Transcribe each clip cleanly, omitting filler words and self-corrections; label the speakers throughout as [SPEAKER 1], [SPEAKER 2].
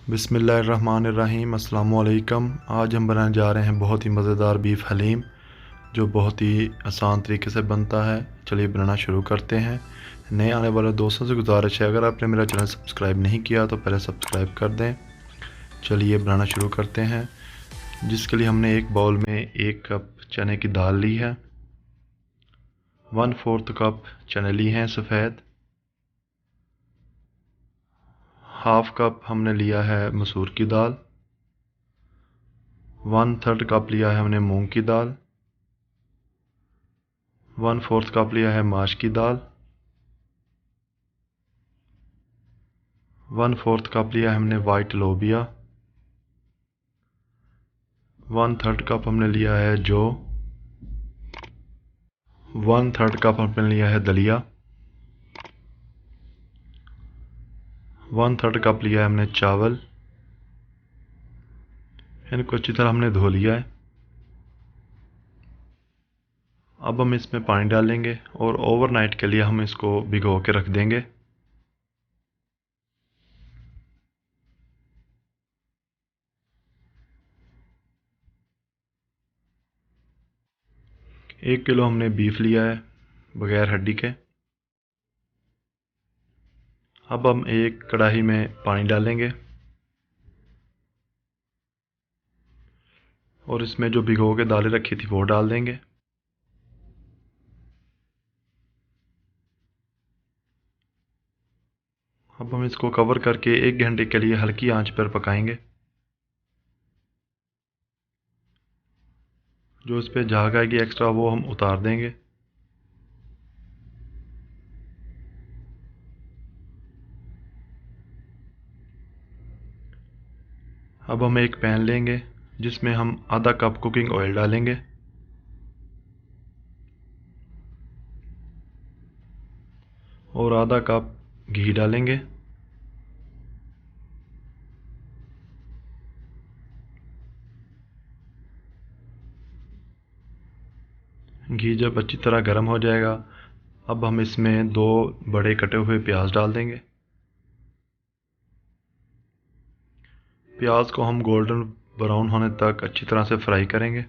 [SPEAKER 1] बिस्मिल्लाहिर्रहमानिर्रहीम। अस्सलाम वालेकुम। आज हम बनाने जा रहे हैं बहुत ही मज़ेदार बीफ हलीम, जो बहुत ही आसान तरीके से बनता है। चलिए बनाना शुरू करते हैं। नए आने वाले दोस्तों से गुजारिश है, अगर आपने मेरा चैनल सब्सक्राइब नहीं किया तो पहले सब्सक्राइब कर दें। चलिए बनाना शुरू करते हैं। जिसके लिए हमने एक बाउल में 1 कप चने की दाल ली है, 1/4 कप चने लिए हैं सफ़ेद, हाफ कप हमने लिया है मसूर की दाल, 1/3 कप लिया है हमने मूंग की दाल, 1/4 कप लिया है माश की दाल, 1/4 कप लिया है हमने वाइट लोबिया, 1/3 कप हमने लिया है जौ, 1/3 कप हमने लिया है दलिया, 1/3 कप लिया है हमने चावल। इनको अच्छी तरह हमने धो लिया है। अब हम इसमें पानी डालेंगे और ओवरनाइट के लिए हम इसको भिगो के रख देंगे। एक किलो हमने बीफ लिया है बगैर हड्डी के। अब हम एक कढ़ाई में पानी डालेंगे और इसमें जो भिगो के दालें रखी थी वो डाल देंगे। अब हम इसको कवर करके 1 घंटे के लिए हल्की आंच पर पकाएंगे। जो इस पर झाग आएगी एक्स्ट्रा वो हम उतार देंगे। अब हम एक पैन लेंगे जिसमें हम आधा कप कुकिंग ऑयल डालेंगे और आधा कप घी डालेंगे। घी जब अच्छी तरह गर्म हो जाएगा, अब हम इसमें 2 बड़े कटे हुए प्याज डाल देंगे। प्याज को हम गोल्डन ब्राउन होने तक अच्छी तरह से फ्राई करेंगे।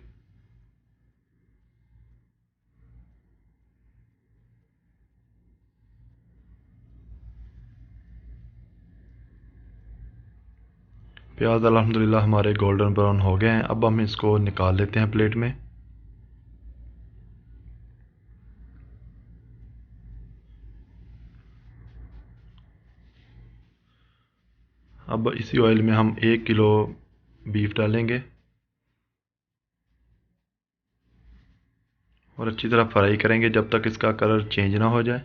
[SPEAKER 1] प्याज अल्हम्दुलिल्लाह हमारे गोल्डन ब्राउन हो गए हैं। अब हम इसको निकाल लेते हैं प्लेट में। अब इसी ऑयल में हम 1 किलो बीफ डालेंगे और अच्छी तरह फ्राई करेंगे जब तक इसका कलर चेंज ना हो जाए।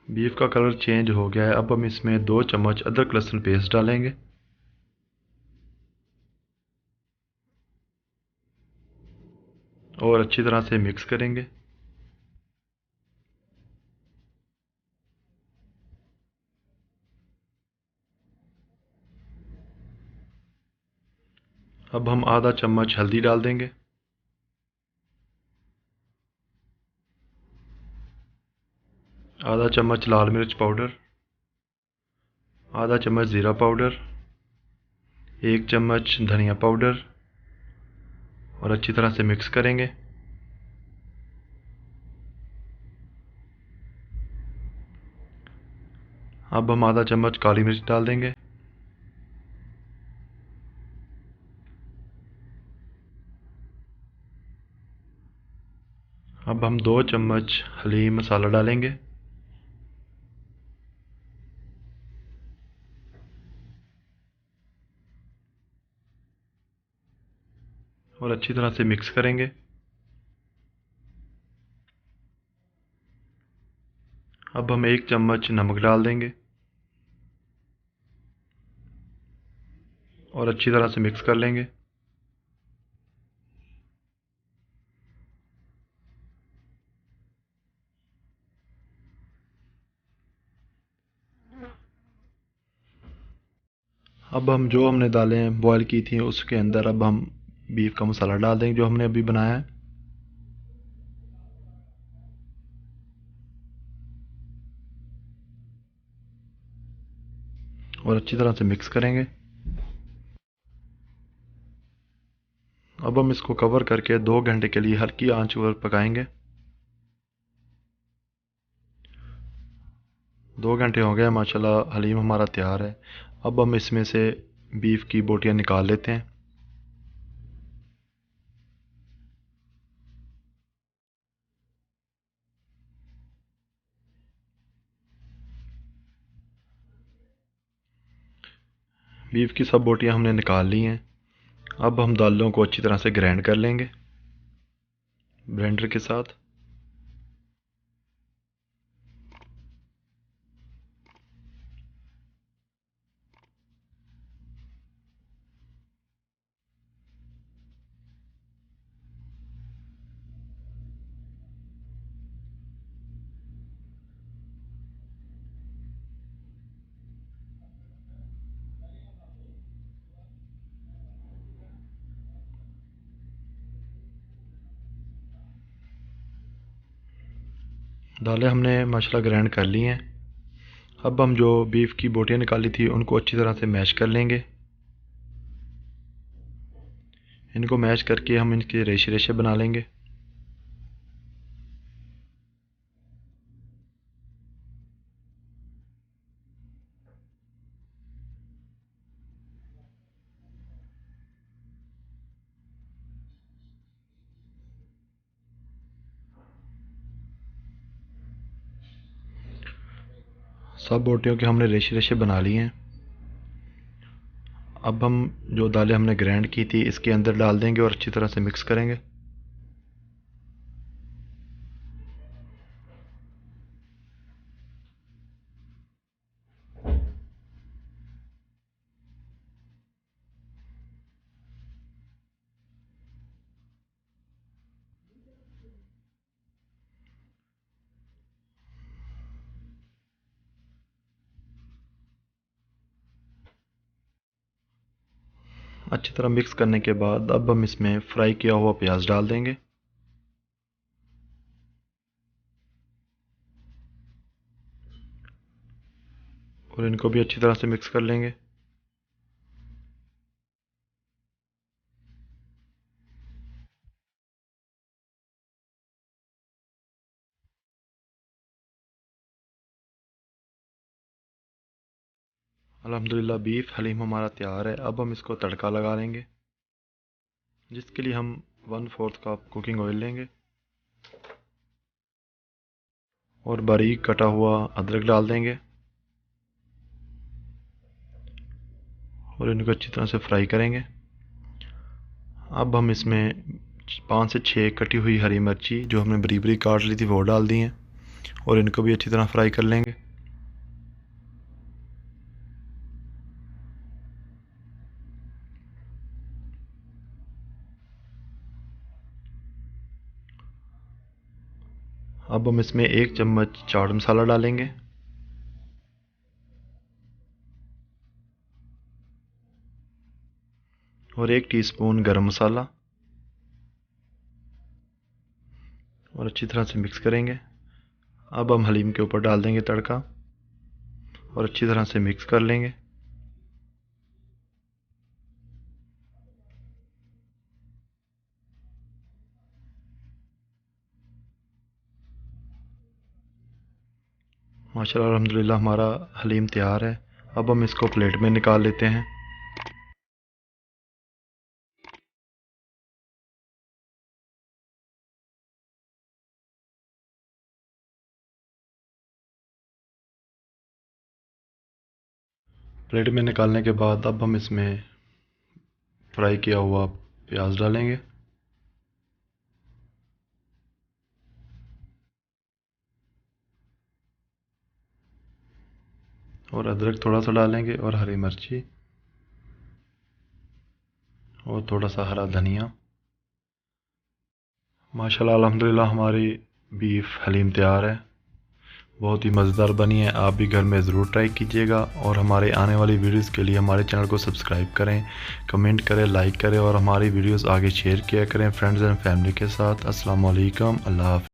[SPEAKER 1] बीफ का कलर चेंज हो गया है। अब हम इसमें 2 चम्मच अदरक लहसुन पेस्ट डालेंगे और अच्छी तरह से मिक्स करेंगे। अब हम आधा चम्मच हल्दी डाल देंगे, आधा चम्मच लाल मिर्च पाउडर, आधा चम्मच ज़ीरा पाउडर, 1 चम्मच धनिया पाउडर और अच्छी तरह से मिक्स करेंगे। अब हम आधा चम्मच काली मिर्च डाल देंगे। अब हम 2 चम्मच हलीम मसाला डालेंगे और अच्छी तरह से मिक्स करेंगे। अब हम 1 चम्मच नमक डाल देंगे और अच्छी तरह से मिक्स कर लेंगे। अब हम जो हमने दालें बॉयल की थी उसके अंदर अब हम बीफ का मसाला डाल देंगे जो हमने अभी बनाया है, और अच्छी तरह से मिक्स करेंगे। अब हम इसको कवर करके 2 घंटे के लिए हल्की आंच पर पकाएंगे। 2 घंटे हो गए माशाल्लाह, हलीम हमारा तैयार है। अब हम इसमें से बीफ की बोटियां निकाल लेते हैं। बीफ की सब बोटियां हमने निकाल ली हैं। अब हम दालों को अच्छी तरह से ग्राइंड कर लेंगे ब्लेंडर के साथ। दालें हमने माशाल्लाह ग्राइंड कर ली हैं। अब हम जो बीफ की बोटियां निकाली थी उनको अच्छी तरह से मैश कर लेंगे। इनको मैश करके हम इनके रेशे रेशे बना लेंगे। सब बोटियों के हमने रेशे रेशे बना लिए हैं। अब हम जो दालें हमने ग्राइंड की थी इसके अंदर डाल देंगे और अच्छी तरह से मिक्स करेंगे। अच्छी तरह मिक्स करने के बाद अब हम इसमें फ्राई किया हुआ प्याज डाल देंगे। और इनको भी अच्छी तरह से मिक्स कर लेंगे। अल्हम्दुलिल्लाह बीफ हलीम हमारा तैयार है। अब हम इसको तड़का लगा लेंगे, जिसके लिए हम 1/4 कप कुकिंग ऑयल लेंगे और बारीक कटा हुआ अदरक डाल देंगे और इनको अच्छी तरह से फ्राई करेंगे। अब हम इसमें 5 से 6 कटी हुई हरी मिर्ची जो हमने बरीक बरीक काट ली थी वो डाल दी हैं और इनको भी अच्छी तरह फ्राई कर लेंगे। अब हम इसमें 1 चम्मच चाट मसाला डालेंगे और 1 टीस्पून गरम मसाला और अच्छी तरह से मिक्स करेंगे। अब हम हलीम के ऊपर डाल देंगे तड़का और अच्छी तरह से मिक्स कर लेंगे। माशाल्लाह अल्हम्दुलिल्लाह हमारा हलीम तैयार है। अब हम इसको प्लेट में निकाल लेते हैं। प्लेट में निकालने के बाद अब हम इसमें फ्राई किया हुआ प्याज डालेंगे और अदरक थोड़ा सा डालेंगे और हरी मिर्ची और थोड़ा सा हरा धनिया। माशाल्लाह अल्हम्दुलिल्लाह हमारी बीफ हलीम तैयार है। बहुत ही मज़ेदार बनी है। आप भी घर में ज़रूर ट्राई कीजिएगा और हमारे आने वाली वीडियोस के लिए हमारे चैनल को सब्सक्राइब करें, कमेंट करें, लाइक करें और हमारी वीडियोस आगे शेयर किया करें फ्रेंड्स एंड फैमिली के साथ। अस्सलाम वालेकुम, अल्लाह हाफ़िज़।